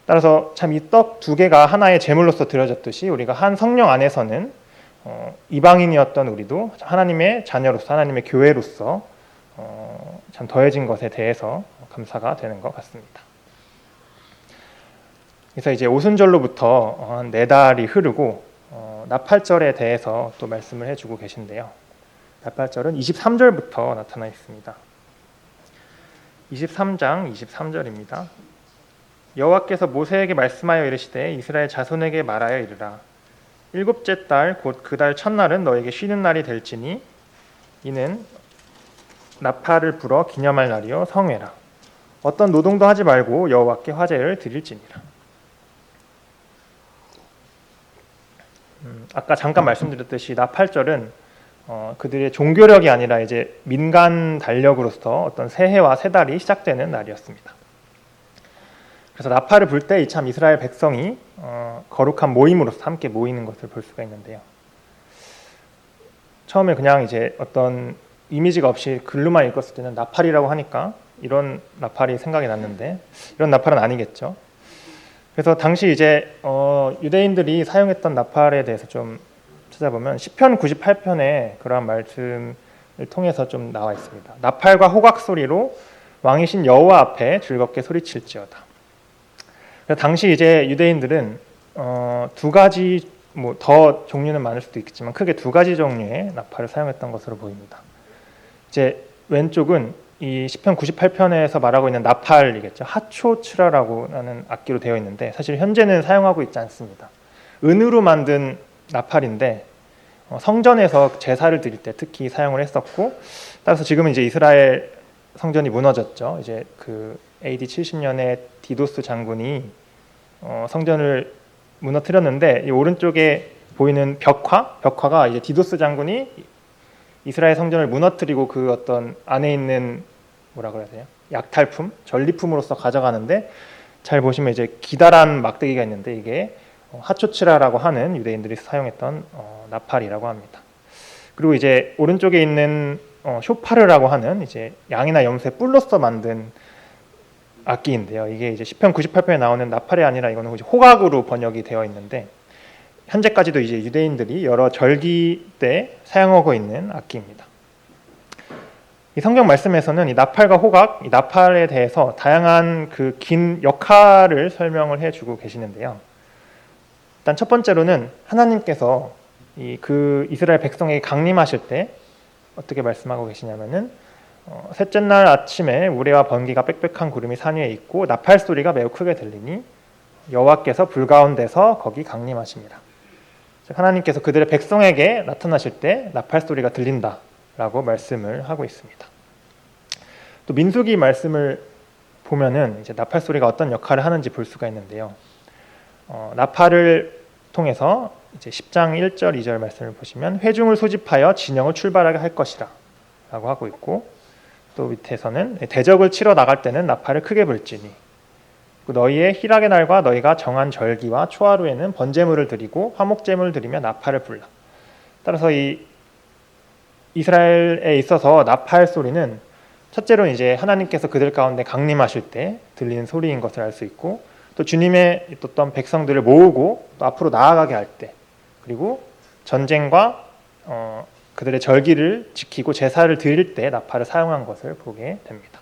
따라서 참 이 떡 2개가 하나의 제물로서 드려졌듯이 우리가 한 성령 안에서는 이방인이었던 우리도 하나님의 자녀로서 하나님의 교회로서 참 더해진 것에 대해서 감사가 되는 것 같습니다. 그래서 이제 오순절로부터 한 4달이 흐르고 나팔절에 대해서 또 말씀을 해주고 계신데요. 나팔절은 23절부터 나타나 있습니다. 23장 23절입니다. 여호와께서 모세에게 말씀하여 이르시되 이스라엘 자손에게 말하여 이르라. 7째 달 곧 그 달 첫날은 너에게 쉬는 날이 될지니 이는 나팔을 불어 기념할 날이요 성회라. 어떤 노동도 하지 말고 여호와께 화제를 드릴지니라. 아까 잠깐 말씀드렸듯이 나팔절은 그들의 종교력이 아니라 이제 민간 달력으로서 어떤 새해와 새달이 시작되는 날이었습니다. 그래서 나팔을 불 때 참 이스라엘 백성이 거룩한 모임으로서 함께 모이는 것을 볼 수가 있는데요. 처음에 그냥 이제 어떤 이미지가 없이 글로만 읽었을 때는 나팔이라고 하니까 이런 나팔이 생각이 났는데 이런 나팔은 아니겠죠. 그래서 당시 이제 유대인들이 사용했던 나팔에 대해서 좀 찾아보면 시편 98편에 그러한 말씀을 통해서 좀 나와 있습니다. 나팔과 호각 소리로 왕이신 여호와 앞에 즐겁게 소리칠지어다. 당시 이제 유대인들은 2가지 더 종류는 많을 수도 있겠지만 크게 2가지 종류의 나팔을 사용했던 것으로 보입니다. 이제 왼쪽은 이 시편 98편에서 말하고 있는 나팔이겠죠. 하초츠라라고 하는 악기로 되어 있는데 사실 현재는 사용하고 있지 않습니다. 은으로 만든 나팔인데 성전에서 제사를 드릴 때 특히 사용을 했었고 따라서 지금은 이제 이스라엘 성전이 무너졌죠. 이제 그 AD 70년에 디도스 장군이 성전을 무너뜨렸는데 이 오른쪽에 보이는 벽화가 이제 디도스 장군이 이스라엘 성전을 무너뜨리고 그 어떤 안에 있는 뭐라 그래야 돼요? 약탈품, 전리품으로서 가져가는데 잘 보시면 이제 기다란 막대기가 있는데 이게 하초츠라라고 하는 유대인들이 사용했던 나팔이라고 합니다. 그리고 이제 오른쪽에 있는 쇼파르라고 하는 이제 양이나 염소의 뿔로서 만든 악기인데요. 이게 이제 시편 98편에 나오는 나팔이 아니라 이거는 호각으로 번역이 되어 있는데 현재까지도 이제 유대인들이 여러 절기 때 사용하고 있는 악기입니다. 이 성경 말씀에서는 이 나팔과 호각, 이 나팔에 대해서 다양한 그 긴 역할을 설명을 해주고 계시는데요. 일단 첫 번째로는 하나님께서 그 이스라엘 백성에게 강림하실 때 어떻게 말씀하고 계시냐면은 셋째 날 아침에 우레와 번개가 빽빽한 구름이 산 위에 있고 나팔 소리가 매우 크게 들리니 여호와께서 불 가운데서 거기 강림하십니다. 하나님께서 그들의 백성에게 나타나실 때 나팔 소리가 들린다라고 말씀을 하고 있습니다. 또 민수기 말씀을 보면은 이제 나팔 소리가 어떤 역할을 하는지 볼 수가 있는데요. 나팔을 통해서 이제 10장 1절 2절 말씀을 보시면 회중을 소집하여 진영을 출발하게 할 것이라 라고 하고 있고 또 밑에서는 대적을 치러 나갈 때는 나팔을 크게 불지니 너희의 희락의 날과 너희가 정한 절기와 초하루에는 번제물을 드리고 화목제물을 드리며 나팔을 불라. 따라서 이 이스라엘에 있어서 나팔 소리는 첫째로 이제 하나님께서 그들 가운데 강림하실 때 들리는 소리인 것을 알 수 있고, 또 주님의 어떤 백성들을 모으고 또 앞으로 나아가게 할 때, 그리고 전쟁과 그들의 절기를 지키고 제사를 드릴 때 나팔을 사용한 것을 보게 됩니다.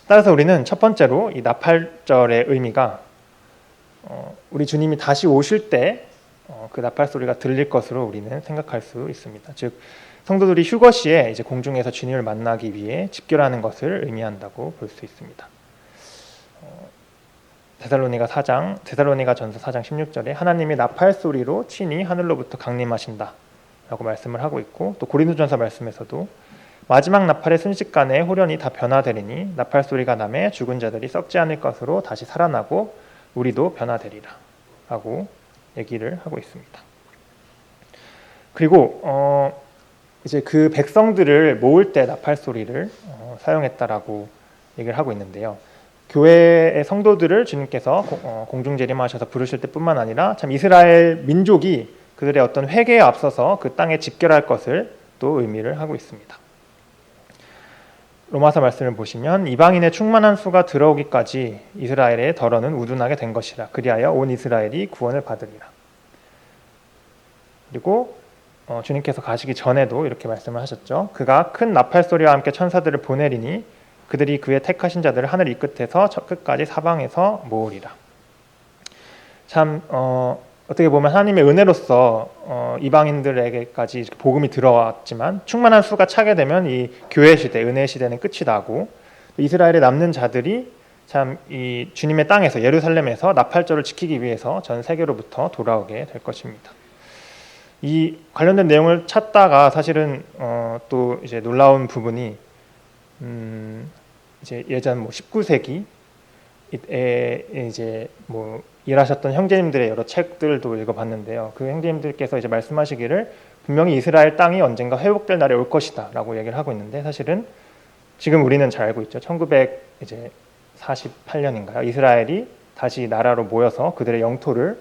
따라서 우리는 첫 번째로 이 나팔절의 의미가 우리 주님이 다시 오실 때 그 나팔 소리가 들릴 것으로 우리는 생각할 수 있습니다. 즉 성도들이 휴거 시에 이제 공중에서 주님을 만나기 위해 집결하는 것을 의미한다고 볼 수 있습니다. 데살로니가전서 4장 16절에 하나님이 나팔 소리로 친히 하늘로부터 강림하신다 라고 말씀을 하고 있고, 또 고린도전서 말씀에서도 마지막 나팔의 순식간에 호련히 다 변화되리니 나팔 소리가 나매 죽은 자들이 썩지 않을 것으로 다시 살아나고 우리도 변화되리라 라고 얘기를 하고 있습니다. 그리고 이제 그 백성들을 모을 때 나팔 소리를 사용했다라고 얘기를 하고 있는데요. 교회의 성도들을 주님께서 공중 재림하셔서 부르실 때뿐만 아니라 참 이스라엘 민족이 그들의 어떤 회개에 앞서서 그 땅에 집결할 것을 또 의미를 하고 있습니다. 로마서 말씀을 보시면 이방인의 충만한 수가 들어오기까지 이스라엘의 덜어는 우둔하게 된 것이라. 그리하여 온 이스라엘이 구원을 받으리라. 그리고 주님께서 가시기 전에도 이렇게 말씀을 하셨죠. 그가 큰 나팔 소리와 함께 천사들을 보내리니 그들이 그의 택하신 자들을 하늘 이 끝에서 저 끝까지 사방에서 모으리라. 참 어떻게 보면 하나님의 은혜로서 이방인들에게까지 복음이 들어왔지만 충만한 수가 차게 되면 이 교회 시대, 은혜 시대는 끝이 나고 이스라엘에 남는 자들이 참 이 주님의 땅에서 예루살렘에서 나팔절을 지키기 위해서 전 세계로부터 돌아오게 될 것입니다. 이 관련된 내용을 찾다가 사실은 또 이제 놀라운 부분이 이제 예전 19세기에 이제 일하셨던 형제님들의 여러 책들도 읽어봤는데요. 그 형제님들께서 이제 말씀하시기를 분명히 이스라엘 땅이 언젠가 회복될 날이 올 것이다라고 얘기를 하고 있는데, 사실은 지금 우리는 잘 알고 있죠. 1948년인가요? 이스라엘이 다시 나라로 모여서 그들의 영토를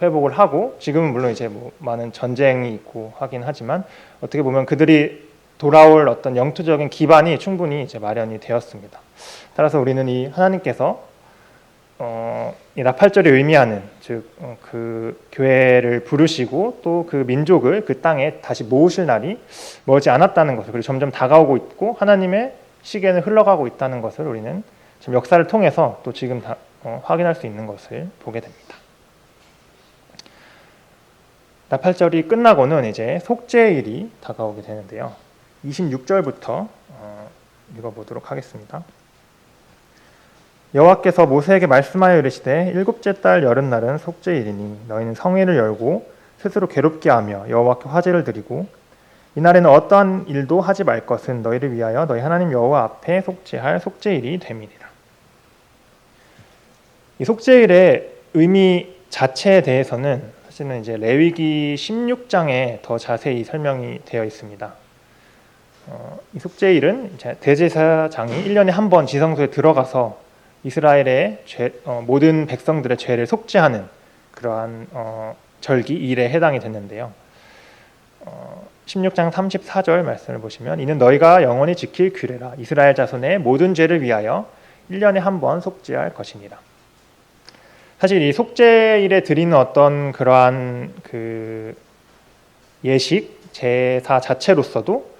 회복을 하고, 지금은 물론 이제 많은 전쟁이 있고 하긴 하지만 어떻게 보면 그들이 돌아올 어떤 영토적인 기반이 충분히 이제 마련이 되었습니다. 따라서 우리는 이 하나님께서 이 나팔절이 의미하는 즉 그 교회를 부르시고 또 그 민족을 그 땅에 다시 모으실 날이 멀지 않았다는 것을, 그리고 점점 다가오고 있고 하나님의 시계는 흘러가고 있다는 것을 우리는 지금 역사를 통해서 또 지금 확인할 수 있는 것을 보게 됩니다. 나팔절이 끝나고는 이제 속죄일이 다가오게 되는데요. 26절부터 읽어보도록 하겠습니다. 여호와께서 모세에게 말씀하여 이르시되 일곱째 달 여름날은 속죄일이니 너희는 성회를 열고 스스로 괴롭게 하며 여호와께 화제를 드리고 이날에는 어떠한 일도 하지 말 것은 너희를 위하여 너희 하나님 여호와 앞에 속죄할 속죄일이 됨이니라. 이 속죄일의 의미 자체에 대해서는 사실은 이제 레위기 16장에 더 자세히 설명이 되어 있습니다. 이 속죄일은 대제사장이 1년에 한 번 지성소에 들어가서 이스라엘의 모든 백성들의 죄를 속죄하는 그러한 절기 일에 해당이 됐는데요. 16장 34절 말씀을 보시면 이는 너희가 영원히 지킬 규례라. 이스라엘 자손의 모든 죄를 위하여 1년에 한 번 속죄할 것이니라. 사실 이 속죄일에 드리는 어떤 그러한 그 예식, 제사 자체로서도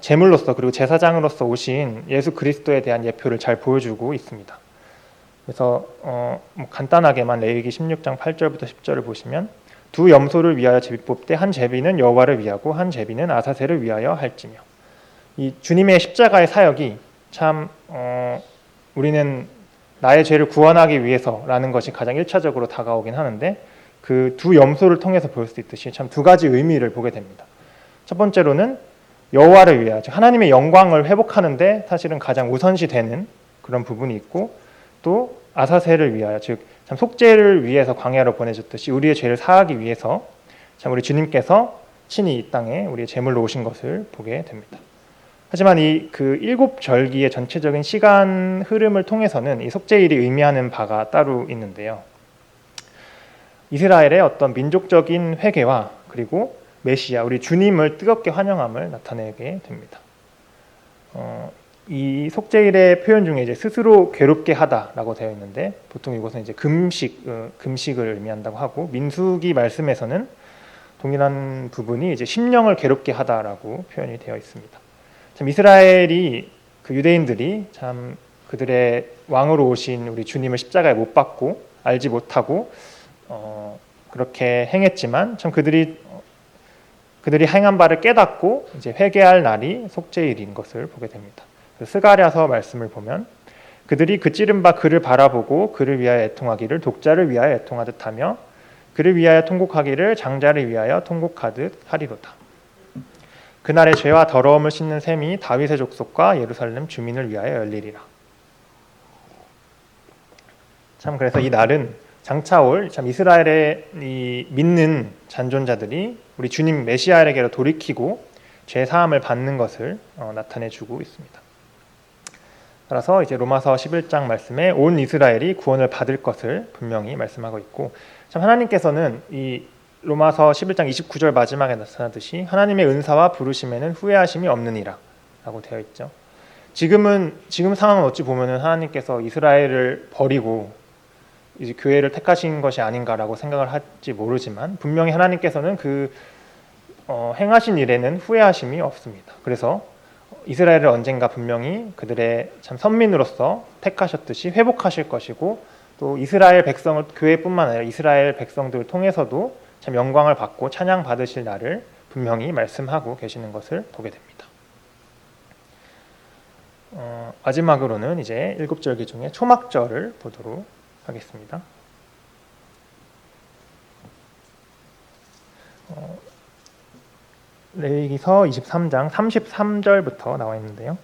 제물로서 그리고 제사장으로서 오신 예수 그리스도에 대한 예표를 잘 보여주고 있습니다. 그래서 간단하게만 레위기 16장 8절부터 10절을 보시면 두 염소를 위하여 제비 뽑되 한 제비는 여호와를 위하고 한 제비는 아사셀을 위하여 할지며, 이 주님의 십자가의 사역이 참 우리는 나의 죄를 구원하기 위해서라는 것이 가장 1차적으로 다가오긴 하는데, 그 두 염소를 통해서 볼 수 있듯이 참 두 가지 의미를 보게 됩니다. 첫 번째로는 여호와를 위하여, 즉 하나님의 영광을 회복하는데 사실은 가장 우선시되는 그런 부분이 있고, 또 아사셀을 위하여, 즉 참 속죄를 위해서 광야로 보내줬듯이 우리의 죄를 사하기 위해서 참 우리 주님께서 친히 이 땅에 우리의 제물로 오신 것을 보게 됩니다. 하지만 이 그 일곱 절기의 전체적인 시간 흐름을 통해서는 이 속죄일이 의미하는 바가 따로 있는데요. 이스라엘의 어떤 민족적인 회개와 그리고 메시아, 우리 주님을 뜨겁게 환영함을 나타내게 됩니다. 이 속죄일의 표현 중에 이제 스스로 괴롭게 하다라고 되어 있는데 보통 이것은 이제 금식을 의미한다고 하고, 민수기 말씀에서는 동일한 부분이 이제 심령을 괴롭게 하다라고 표현이 되어 있습니다. 참 이스라엘이 그 유대인들이 참 그들의 왕으로 오신 우리 주님을 십자가에 못 박고 알지 못하고 그렇게 행했지만 참 그들이 행한 바를 깨닫고 이제 회개할 날이 속죄일인 것을 보게 됩니다. 스가랴서 말씀을 보면 그들이 그 찌른 바 그를 바라보고 그를 위하여 애통하기를 독자를 위하여 애통하듯 하며 그를 위하여 통곡하기를 장자를 위하여 통곡하듯 하리로다. 그날의 죄와 더러움을 씻는 셈이 다윗의 족속과 예루살렘 주민을 위하여 열리리라. 참 그래서 이 날은 장차 올 참 이스라엘의 이 믿는 잔존자들이 우리 주님 메시아에게로 돌이키고 죄 사함을 받는 것을 나타내주고 있습니다. 따라서 이제 로마서 11장 말씀에 온 이스라엘이 구원을 받을 것을 분명히 말씀하고 있고, 참 하나님께서는 이 로마서 11장 29절 마지막에 나타나듯이 하나님의 은사와 부르심에는 후회하심이 없느니라 라고 되어 있죠. 지금 상황은 어찌 보면은 하나님께서 이스라엘을 버리고 이제 교회를 택하신 것이 아닌가라고 생각을 할지 모르지만 분명히 하나님께서는 그 행하신 일에는 후회하심이 없습니다. 그래서 이스라엘을 언젠가 분명히 그들의 참 선민으로서 택하셨듯이 회복하실 것이고, 또 이스라엘 백성을, 교회뿐만 아니라 이스라엘 백성들을 통해서도 참 영광을 받고 찬양 받으실 날을 분명히 말씀하고 계시는 것을 보게 됩니다. 마지막으로는 이제 일곱 절기 중에 초막절을 보도록 하겠습니다. 레위기서 23장 33절부터 나와 있는데요.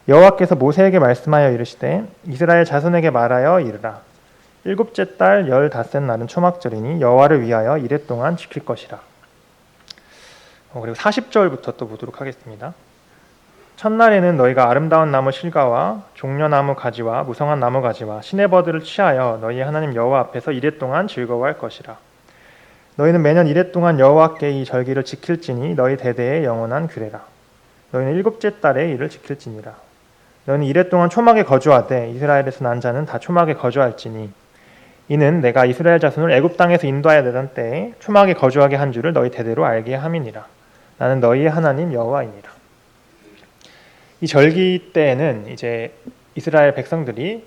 여호와께서 모세에게 말씀하여 이르시되 이스라엘 자손에게 말하여 이르라. 일곱째 달 15셋 날은 초막절이니 여호와를 위하여 이레 동안 지킬 것이라. 그리고 40절부터 또 보도록 하겠습니다. 첫날에는 너희가 아름다운 나무 실과와 종려나무 가지와 무성한 나무 가지와 시내버드를 취하여 너희 하나님 여호와 앞에서 이레 동안 즐거워할 것이라. 너희는 매년 이레 동안 여호와께 이 절기를 지킬지니 너희 대대의 영원한 규례라. 너희는 일곱째 달에 이를 지킬지니라. 너희는 이레 동안 초막에 거주하되 이스라엘에서 난 자는 다 초막에 거주할지니 이는 내가 이스라엘 자손을 애굽 땅에서 인도하여 내던 때에 초막에 거주하게 한 줄을 너희 대대로 알게 함이니라. 나는 너희의 하나님 여호와이니라. 이 절기 때에는 이제 이스라엘 백성들이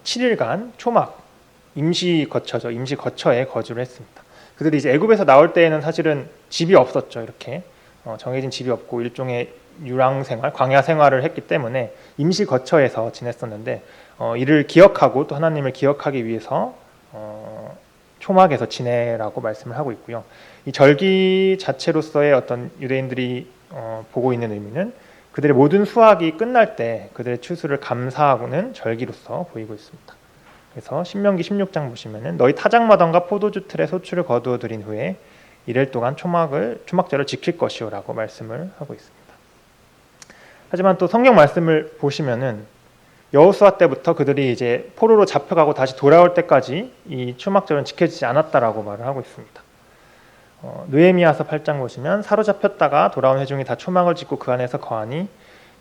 7일간 초막 임시 거처에 거주를 했습니다. 그들이 이제 애굽에서 나올 때에는 사실은 집이 없었죠. 이렇게 정해진 집이 없고 일종의 유랑 생활, 광야 생활을 했기 때문에 임시 거처에서 지냈었는데 이를 기억하고 또 하나님을 기억하기 위해서 초막에서 지내라고 말씀을 하고 있고요. 이 절기 자체로서의 어떤 유대인들이 보고 있는 의미는 그들의 모든 수확이 끝날 때 그들의 추수를 감사하고는 절기로서 보이고 있습니다. 그래서 신명기 16장 보시면은 너희 타작마당과 포도주 틀에 소출을 거두어 들인 후에 이럴 동안 초막절을 지킬 것이오라고 말씀을 하고 있습니다. 하지만 또 성경 말씀을 보시면은 여호수아 때부터 그들이 이제 포로로 잡혀가고 다시 돌아올 때까지 이 초막절은 지켜지지 않았다라고 말을 하고 있습니다. 느헤미야서 8장 보시면 사로잡혔다가 돌아온 회중이 다 초막을 짓고 그 안에서 거하니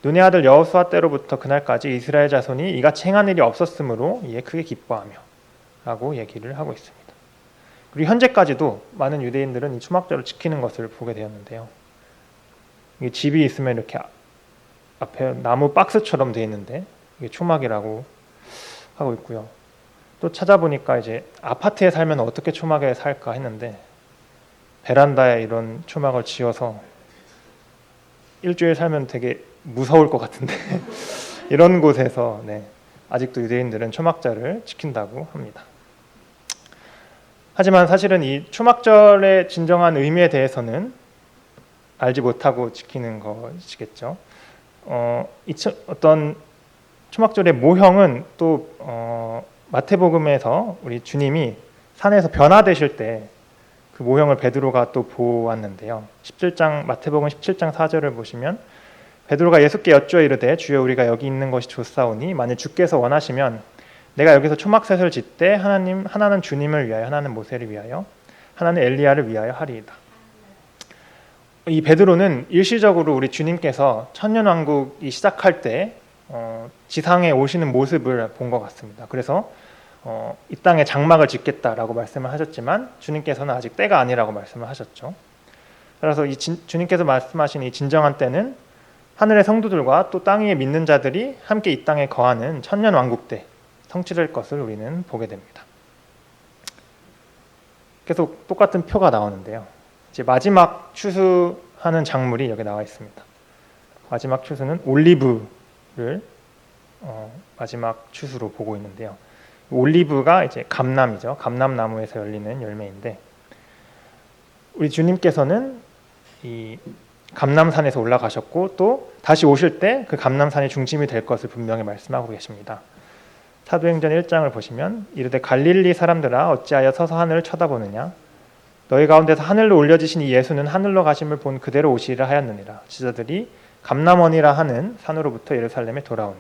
눈의 아들 여호수아 때로부터 그날까지 이스라엘 자손이 이같이 행한 일이 없었으므로 이에 크게 기뻐하며 라고 얘기를 하고 있습니다. 그리고 현재까지도 많은 유대인들은 이 초막절을 지키는 것을 보게 되었는데요. 이게 집이 있으면 이렇게 앞에 나무 박스처럼 되어 있는데 이게 초막이라고 하고 있고요. 또 찾아보니까 이제 아파트에 살면 어떻게 초막에 살까 했는데 베란다에 이런 초막을 지어서 일주일 살면 되게 무서울 것 같은데 이런 곳에서 아직도 유대인들은 초막절을 지킨다고 합니다. 하지만 사실은 이 초막절의 진정한 의미에 대해서는 알지 못하고 지키는 것이겠죠. 어떤 초막절의 모형은 또 마태복음에서 우리 주님이 산에서 변화되실 때 그 모형을 베드로가 또 보았는데요. 마태복음 17장 4절을 보시면 베드로가 예수께 여쭈어 이르되 주여 우리가 여기 있는 것이 좋사오니 만일 주께서 원하시면 내가 여기서 초막셋을 짓되 하나는 주님을 위하여 하나는 모세를 위하여 하나는 엘리야를 위하여 하리이다. 이 베드로는 일시적으로 우리 주님께서 천년왕국이 시작할 때 지상에 오시는 모습을 본 것 같습니다. 그래서 이 땅에 장막을 짓겠다라고 말씀을 하셨지만 주님께서는 아직 때가 아니라고 말씀을 하셨죠. 그래서 주님께서 말씀하신 이 진정한 때는 하늘의 성도들과 또 땅 위에 믿는 자들이 함께 이 땅에 거하는 천년왕국 때 성취될 것을 우리는 보게 됩니다. 계속 똑같은 표가 나오는데요. 이제 마지막 추수하는 작물이 여기 나와 있습니다. 마지막 추수는 올리브를 마지막 추수로 보고 있는데요. 올리브가 이제 감람이죠. 감람나무에서 열리는 열매인데 우리 주님께서는 이 감람산에서 올라가셨고 또 다시 오실 때 그 감람산이 중심이 될 것을 분명히 말씀하고 계십니다. 사도행전 1장을 보시면 이르되 갈릴리 사람들아 어찌하여 서서 하늘을 쳐다보느냐 너희 가운데서 하늘로 올려지신 이 예수는 하늘로 가심을 본 그대로 오시리라 하였느니라. 지자들이 감람원이라 하는 산으로부터 예루살렘에 돌아오니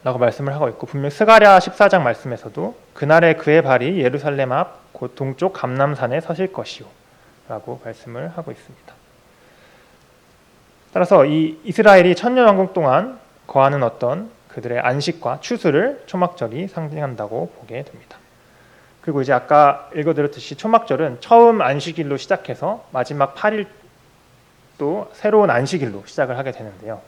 라고 말씀을 하고 있고 분명 스가랴 14장 말씀에서도 그날에 그의 발이 예루살렘 앞 곧 동쪽 감람산에 서실 것이요 라고 말씀을 하고 있습니다. 따라서 이 이스라엘이 천년왕국 동안 거하는 어떤 그들의 안식과 추수를 초막절이 상징한다고 보게 됩니다. 그리고 이제 아까 읽어드렸듯이 초막절은 처음 안식일로 시작해서 마지막 8일 또 새로운 안식일로 시작을 하게 되는데요.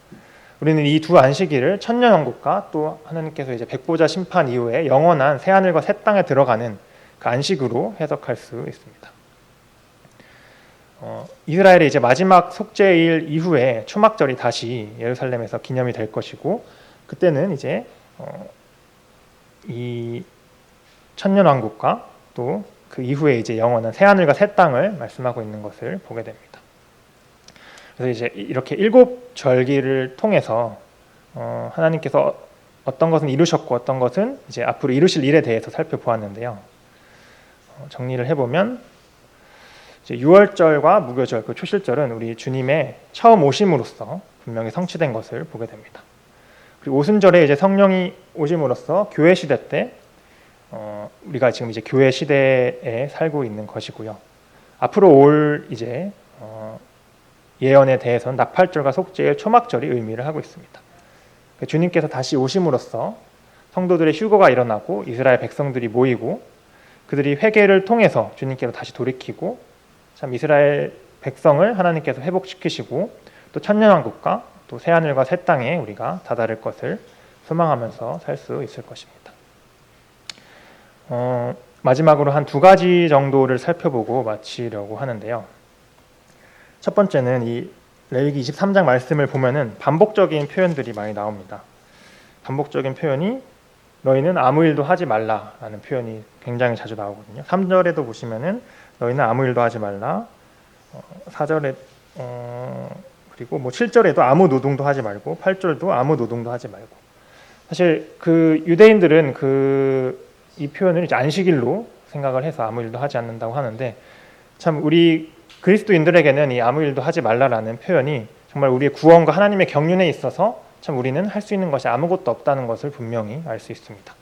우리는 이 두 안식일을 천년왕국과 또 하나님께서 이제 백보자 심판 이후에 영원한 새하늘과 새 땅에 들어가는 그 안식으로 해석할 수 있습니다. 이스라엘의 이제 마지막 속죄일 이후에 초막절이 다시 예루살렘에서 기념이 될 것이고 그때는 이제 이 천년왕국과 또 그 이후에 이제 영원한 새하늘과 새 땅을 말씀하고 있는 것을 보게 됩니다. 그래서 이제 이렇게 7절기를 통해서 하나님께서 어떤 것은 이루셨고 어떤 것은 이제 앞으로 이루실 일에 대해서 살펴보았는데요. 정리를 해보면 이제 6월절과 무교절, 그 초실절은 우리 주님의 처음 오심으로써 분명히 성취된 것을 보게 됩니다. 그리고 오순절에 이제 성령이 오심으로써 교회 시대 때 우리가 지금 이제 교회 시대에 살고 있는 것이고요. 앞으로 올 이제 예언에 대해서는 나팔절과 속죄일, 초막절이 의미를 하고 있습니다. 주님께서 다시 오심으로써 성도들의 휴거가 일어나고 이스라엘 백성들이 모이고 그들이 회개를 통해서 주님께로 다시 돌이키고 참 이스라엘 백성을 하나님께서 회복시키시고 또 천년왕국과 또 새하늘과 새 땅에 우리가 다다를 것을 소망하면서 살 수 있을 것입니다. 마지막으로 한 2가지 정도를 살펴보고 마치려고 하는데요. 첫 번째는 이 레위기 23장 말씀을 보면은 반복적인 표현들이 많이 나옵니다. 반복적인 표현이 너희는 아무 일도 하지 말라라는 표현이 굉장히 자주 나오거든요. 3절에도 보시면은 너희는 아무 일도 하지 말라. 4절에 그리고 뭐 7절에도 아무 노동도 하지 말고 8절도 아무 노동도 하지 말고. 사실 그 유대인들은 이 표현을 이제 안식일로 생각을 해서 아무 일도 하지 않는다고 하는데 참 우리 그리스도인들에게는 이 아무 일도 하지 말라라는 표현이 정말 우리의 구원과 하나님의 경륜에 있어서 참 우리는 할 수 있는 것이 아무것도 없다는 것을 분명히 알 수 있습니다.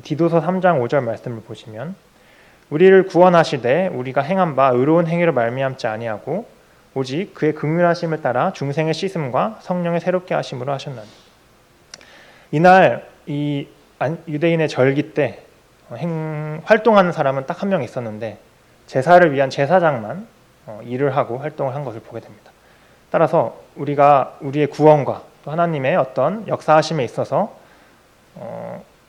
디도서 3장 5절 말씀을 보시면 우리를 구원하시되 우리가 행한 바 의로운 행위로 말미암지 아니하고 오직 그의 긍휼하심을 따라 중생의 씻음과 성령의 새롭게 하심으로 하셨나니. 이날 이 유대인의 절기 때 활동하는 사람은 딱 한 명 있었는데 제사를 위한 제사장만 일을 하고 활동을 한 것을 보게 됩니다. 따라서 우리가 우리의 구원과 또 하나님의 어떤 역사하심에 있어서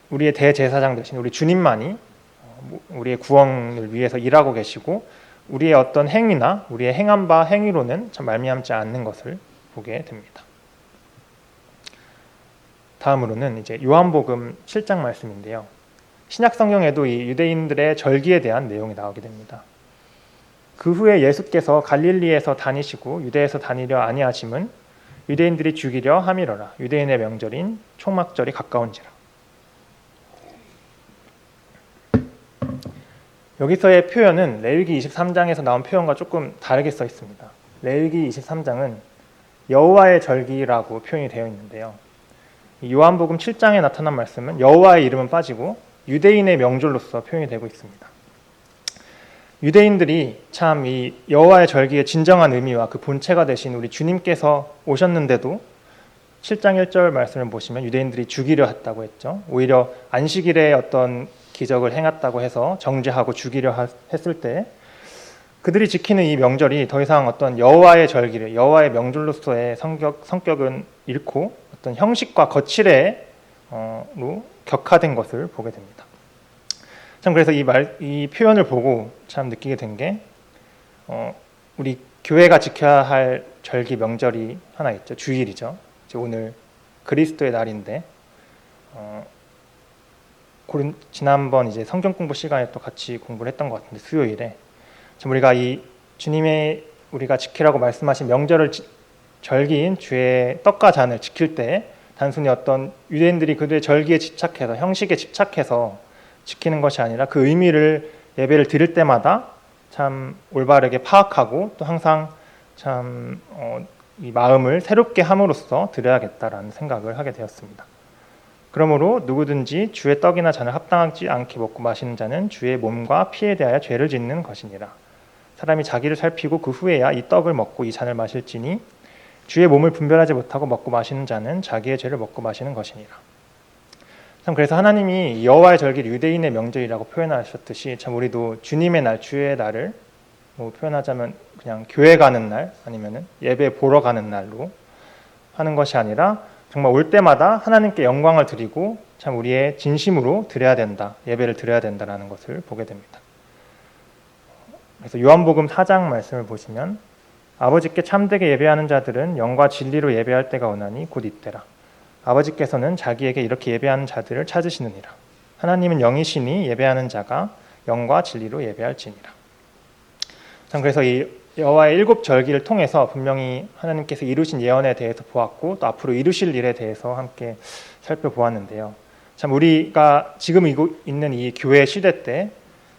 우리의 대제사장 되신 우리 주님만이 우리의 구원을 위해서 일하고 계시고 우리의 어떤 행위나 우리의 행한 바 행위로는 참 말미암지 않는 것을 보게 됩니다. 다음으로는 이제 요한복음 7장 말씀인데요. 신약 성경에도 이 유대인들의 절기에 대한 내용이 나오게 됩니다. 그 후에 예수께서 갈릴리에서 다니시고 유대에서 다니려 아니하심은 유대인들이 죽이려 함이러라. 유대인의 명절인 초막절이 가까운지라. 여기서의 표현은 레위기 23장에서 나온 표현과 조금 다르게 써 있습니다. 레위기 23장은 여호와의 절기라고 표현이 되어 있는데요. 이 요한복음 7장에 나타난 말씀은 여호와의 이름은 빠지고 유대인의 명절로서 표현이 되고 있습니다. 유대인들이 참 이 여호와의 절기의 진정한 의미와 그 본체가 되신 우리 주님께서 오셨는데도 7장 1절 말씀을 보시면 유대인들이 죽이려 했다고 했죠. 오히려 안식일에 어떤 기적을 행했다고 해서 정죄하고 죽이려 했을 때 그들이 지키는 이 명절이 더 이상 어떤 여호와의 절기를 여호와의 명절로서의 성격은 잃고 어떤 형식과 거칠로 격화된 것을 보게 됩니다. 참 그래서 이 표현을 보고 참 느끼게 된 게 우리 교회가 지켜야 할 절기 명절이 하나 있죠. 주일이죠. 오늘 그리스도의 날인데 지난번 이제 성경 공부 시간에 또 같이 공부를 했던 것 같은데 수요일에 참 우리가 이 주님의 우리가 지키라고 말씀하신 명절을 절기인 주의 떡과 잔을 지킬 때 단순히 어떤 유대인들이 그들의 절기에 집착해서 형식에 집착해서 지키는 것이 아니라 그 의미를 예배를 드릴 때마다 참 올바르게 파악하고 또 항상 참 이 마음을 새롭게 함으로써 드려야겠다라는 생각을 하게 되었습니다. 그러므로 누구든지 주의 떡이나 잔을 합당하지 않게 먹고 마시는 자는 주의 몸과 피에 대하여 죄를 짓는 것이니라. 사람이 자기를 살피고 그 후에야 이 떡을 먹고 이 잔을 마실지니 주의 몸을 분별하지 못하고 먹고 마시는 자는 자기의 죄를 먹고 마시는 것이니라. 참 그래서 하나님이 여호와의 절기를 유대인의 명절이라고 표현하셨듯이 참 우리도 주님의 날, 주의 날을 표현하자면 그냥 교회 가는 날 아니면은 예배 보러 가는 날로 하는 것이 아니라 정말 올 때마다 하나님께 영광을 드리고 참 우리의 진심으로 드려야 된다, 예배를 드려야 된다라는 것을 보게 됩니다. 그래서 요한복음 4장 말씀을 보시면 아버지께 참되게 예배하는 자들은 영과 진리로 예배할 때가 오나니 곧 이때라. 아버지께서는 자기에게 이렇게 예배하는 자들을 찾으시느니라. 하나님은 영이시니 예배하는 자가 영과 진리로 예배할지니라. 참 그래서 이 여호와의 7 절기를 통해서 분명히 하나님께서 이루신 예언에 대해서 보았고 또 앞으로 이루실 일에 대해서 함께 살펴보았는데요. 참 우리가 지금 있는 이 교회 시대 때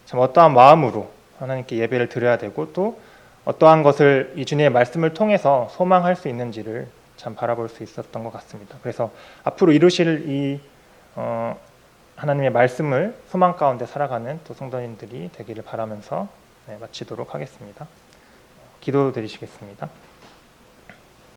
참 어떠한 마음으로 하나님께 예배를 드려야 되고 또 어떠한 것을 이 주님의 말씀을 통해서 소망할 수 있는지를 참 바라볼 수 있었던 것 같습니다. 그래서 앞으로 이루실 이 하나님의 말씀을 소망 가운데 살아가는 또 성도님들이 되기를 바라면서 마치도록 하겠습니다. 기도드리시겠습니다.